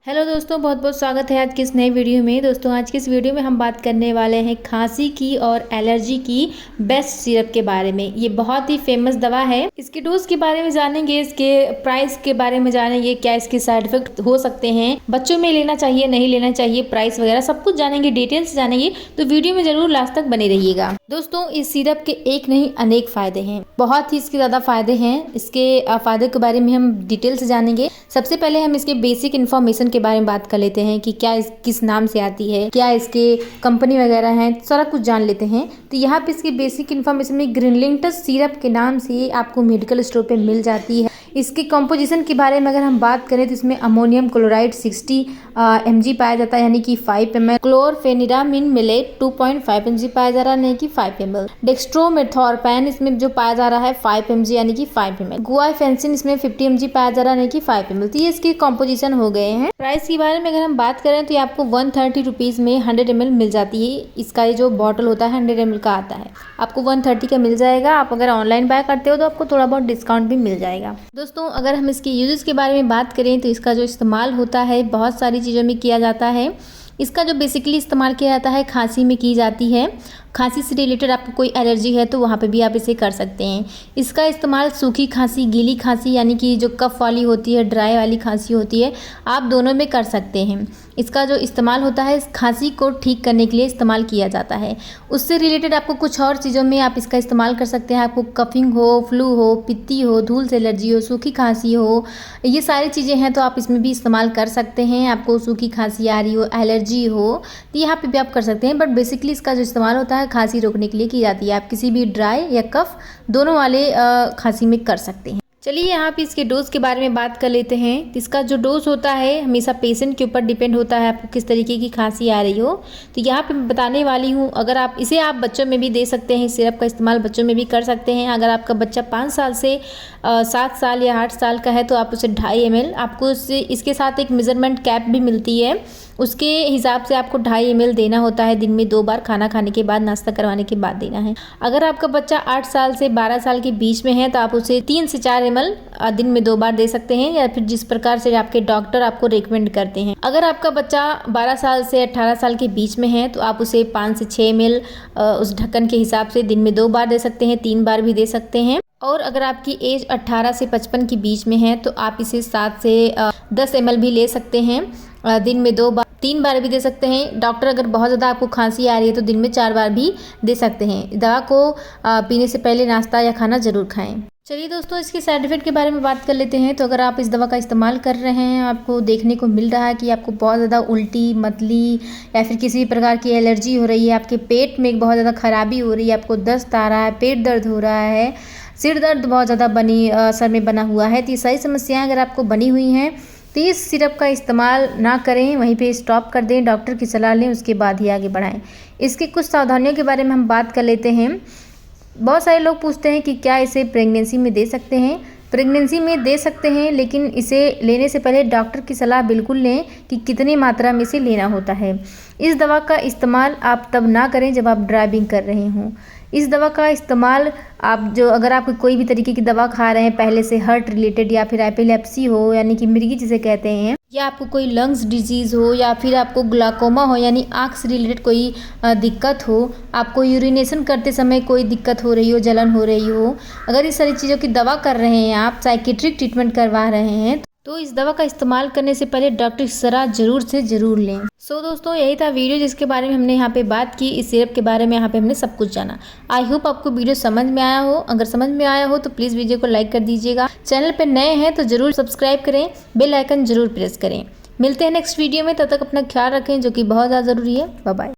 Hello दोस्तों, बहुत बहुत स्वागत है आज की इस नई वीडियो में। दोस्तों आज की इस वीडियो में हम बात करने वाले हैं खांसी की और एलर्जी की बेस्ट सिरप के बारे में। ये बहुत ही फेमस दवा है। इसके डोज के बारे में जानेंगे, इसके प्राइस के बारे में जानेंगे, क्या इसके साइड इफेक्ट हो सकते हैं, बच्चों में लेना चाहिए नहीं लेना चाहिए, प्राइस वगैरह सब कुछ जानेंगे, डिटेल से जानेंगे। तो वीडियो में जरूर लास्ट तक बने रहिएगा। दोस्तों इस सिरप के एक नहीं अनेक फायदे हैं, बहुत ही इसके ज्यादा फायदे हैं। इसके फायदे के बारे में हम डिटेल से जानेंगे। सबसे पहले हम इसके बेसिक इन्फॉर्मेशन के बारे में बात कर लेते हैं कि क्या किस नाम से आती है, क्या इसके कंपनी वगैरह है, सारा कुछ जान लेते हैं। तो यहाँ पे इसकी बेसिक इन्फॉर्मेशन में ग्रीनलिंटस सिरप के नाम से आपको मेडिकल स्टोर पे मिल जाती है। इसके कंपोजिशन के बारे में अगर हम बात करें तो इसमें अमोनियम क्लोराइड 60 mg पाया जाता है, यानी कि 5 ml। क्लोरफेनिरामिन मिलेट 2.5 mg पाया जा रहा है, यानी कि 5 ml। डेक्स्ट्रोमेथोर्पैन इसमें जो पाया जा रहा है 5 mg, यानी कि 5 ml। गुआइफेंसिन इसमें 50 mg पाया जा रहा है, यानी कि 5 ml। तो ये इसके कंपोजिशन हो गए हैं। प्राइस के बारे में अगर हम बात करें तो ये आपको 130 रुपीज़ में 100 ml मिल जाती है। इसका ये जो बॉटल होता है 100 ml का आता है, आपको 130 का मिल जाएगा। आप अगर ऑनलाइन बाय करते हो तो आपको थोड़ा बहुत डिस्काउंट भी मिल जाएगा। दोस्तों अगर हम इसके यूजेस के बारे में बात करें तो इसका जो इस्तेमाल होता है बहुत सारी चीज़ों में किया जाता है। इसका जो बेसिकली इस्तेमाल किया जाता है खांसी में की जाती है। खांसी से रिलेटेड आपको कोई एलर्जी है तो वहाँ पे भी आप इसे कर सकते हैं। इसका इस्तेमाल सूखी खांसी, गीली खांसी, यानी कि जो कफ वाली होती है, ड्राई वाली खांसी होती है, आप दोनों में कर सकते हैं। इसका जो इस्तेमाल होता है खांसी को ठीक करने के लिए इस्तेमाल किया जाता है। उससे रिलेटेड आपको कुछ और चीज़ों में आप इसका इस्तेमाल कर सकते हैं। आपको कफिंग हो, फ्लू हो, पित्ती हो, धूल से एलर्जी हो, सूखी खांसी हो, ये सारी चीज़ें हैं तो आप इसमें भी इस्तेमाल कर सकते हैं। आपको सूखी खांसी आ रही हो, एलर्जी हो, तो यहाँ पे भी आप कर सकते हैं। बट बेसिकली इसका जो इस्तेमाल होता है खांसी रोकने के लिए की जाती है। आप किसी भी ड्राई या कफ दोनों वाले खांसी में कर सकते हैं। चलिए यहाँ पे इसके डोज के बारे में बात कर लेते हैं। इसका जो डोज होता है हमेशा पेशेंट के ऊपर डिपेंड होता है, आपको किस तरीके की खांसी आ रही हो। तो यहाँ पे मैं बताने वाली हूँ, अगर आप इसे आप बच्चों में भी दे सकते हैं, सिरप का इस्तेमाल बच्चों में भी कर सकते हैं। अगर आपका बच्चा 5 साल से 7 साल या 8 साल का है तो आप उसे 2.5 ml, आपको इसके साथ एक मेजरमेंट कैप भी मिलती है, उसके हिसाब से आपको 2.5 ml देना होता है। दिन में 2 बार, खाना खाने के बाद, नाश्ता करवाने के बाद देना है। अगर आपका बच्चा 8 साल से 12 साल के बीच में है तो आप उसे 3 से 4 ml दिन में 2 बार दे सकते हैं, या फिर जिस प्रकार से आपके डॉक्टर आपको रिकमेंड करते हैं। अगर आपका बच्चा 12 साल से 18 साल के बीच में है तो आप उसे 5 से 6 ml उस ढक्कन के हिसाब से दिन में 2 बार दे सकते हैं, 3 बार भी दे सकते हैं। और अगर आपकी एज 18 से 55 के बीच में है तो आप इसे 7 से 10 ml भी ले सकते हैं, दिन में 2 बार, 3 बार भी दे सकते हैं। डॉक्टर अगर बहुत ज़्यादा आपको खांसी आ रही है तो दिन में 4 बार भी दे सकते हैं। दवा को पीने से पहले नाश्ता या खाना ज़रूर खाएं। चलिए दोस्तों इसके साइड इफेक्ट के बारे में बात कर लेते हैं। तो अगर आप इस दवा का इस्तेमाल कर रहे हैं, आपको देखने को मिल रहा है कि आपको बहुत ज़्यादा उल्टी, मतली या फिर किसी भी प्रकार की एलर्जी हो रही है, आपके पेट में बहुत ज़्यादा खराबी हो रही है, आपको दस्त आ रहा है, पेट दर्द हो रहा है, सिर दर्द बहुत ज़्यादा सर में बना हुआ है, तो ये सारी समस्याएं अगर आपको बनी हुई हैं तो इस सिरप का इस्तेमाल ना करें, वहीं पे स्टॉप कर दें, डॉक्टर की सलाह लें, उसके बाद ही आगे बढ़ाएं। इसके कुछ सावधानियों के बारे में हम बात कर लेते हैं। बहुत सारे लोग पूछते हैं कि क्या इसे प्रेगनेंसी में दे सकते हैं। प्रेगनेंसी में दे सकते हैं, लेकिन इसे लेने से पहले डॉक्टर की सलाह बिल्कुल लें कि कितनी मात्रा में इसे लेना होता है। इस दवा का इस्तेमाल आप तब ना करें जब आप ड्राइविंग कर रहे हों। इस दवा का इस्तेमाल अगर आप कोई भी तरीके की दवा खा रहे हैं पहले से, हार्ट रिलेटेड या फिर एपिलेप्सी हो, यानी कि मिर्गी जिसे कहते हैं, या आपको कोई लंग्स डिजीज़ हो, या फिर आपको ग्लाकोमा हो, यानी आँख से रिलेटेड कोई दिक्कत हो, आपको यूरिनेशन करते समय कोई दिक्कत हो रही हो, जलन हो रही हो, अगर इस सारी चीज़ों की दवा कर रहे हैं, आप साइकेट्रिक ट्रीटमेंट करवा रहे हैं, तो इस दवा का इस्तेमाल करने से पहले डॉक्टर की सलाह जरूर से ज़रूर लें। दोस्तों यही था वीडियो जिसके बारे में हमने यहाँ पे बात की। इस सिरप के बारे में यहाँ पे हमने सब कुछ जाना। आई होप आपको वीडियो समझ में आया हो। अगर समझ में आया हो तो प्लीज़ वीडियो को लाइक कर दीजिएगा। चैनल पे नए हैं तो ज़रूर सब्सक्राइब करें, बेल आइकन ज़रूर प्रेस करें। मिलते हैं नेक्स्ट वीडियो में, तब तक अपना ख्याल रखें, जो कि बहुत ज़्यादा ज़रूरी है। Bye bye.